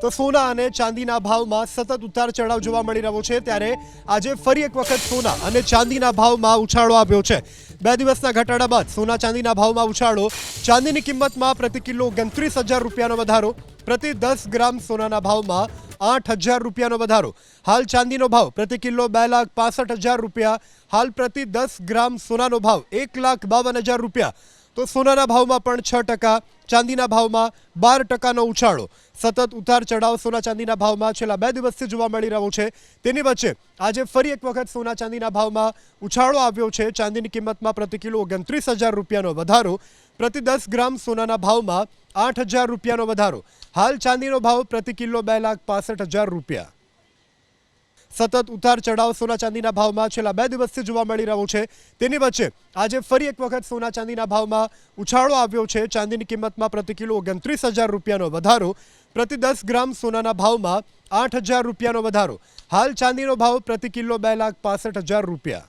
તો સોના અને ચાંદીના ભાવમાં સતત ઉતાર ચઢાવ જોવા મળી રહ્યો છે, ત્યારે આજે ફરી એક વખત સોના અને ચાંદીના ભાવમાં ઉછાળો આવ્યો છે। 2 દિવસના ઘટાડા બાદ સોના ચાંદીના ભાવમાં ઉછાળો। ચાંદીની કિંમતમાં પ્રતિ કિલો 29,000 રૂપિયાનો વધારો। પ્રતિ 10 ગ્રામ સોનાના ભાવમાં 8,000 રૂપિયાનો વધારો। હાલ ચાંદીનો ભાવ પ્રતિ કિલો 2,65,000 રૂપિયા। હાલ પ્રતિ 10 ગ્રામ સોનાનો ભાવ 1,52,000 રૂપિયા। તો સોનાના ભાવમાં પણ 6%, ચાંદીના ભાવમાં 12%નો ઉછાળો। સતત ઉતાર ચઢાવ સોના ચાંદીના ભાવમાં છેલ્લા 2 દિવસથી જોવા મળી રહ્યો છે। તેની વચ્ચે આજે ફરી એક વખત સોના ચાંદીના ભાવમાં ઉછાળો આવ્યો છે। ચાંદીની કિંમતમાં પ્રતિ કિલો 29,000 રૂપિયાનો વધારો। પ્રતિ 10 ગ્રામ સોનાના ભાવમાં 8,000 રૂપિયાનો વધારો। હાલ ચાંદીનો ભાવ પ્રતિ કિલો 2,65,000 રૂપિયા। સતત ઉતાર ચઢાવ સોના ચાંદીના ભાવમાં છેલ્લા 2 દિવસથી જોવા મળી રહ્યો છે। તેની વચ્ચે આજે ફરી એક વખત સોના ચાંદીના ભાવમાં ઉછાળો આવ્યો છે। ચાંદીની કિંમતમાં પ્રતિ કિલો 29,000 રૂપિયાનો વધારો। પ્રતિ 10 ગ્રામ સોનાના ભાવમાં 8,000 રૂપિયાનો વધારો। હાલ ચાંદીનો ભાવ પ્રતિ કિલો 2,65,000 રૂપિયા।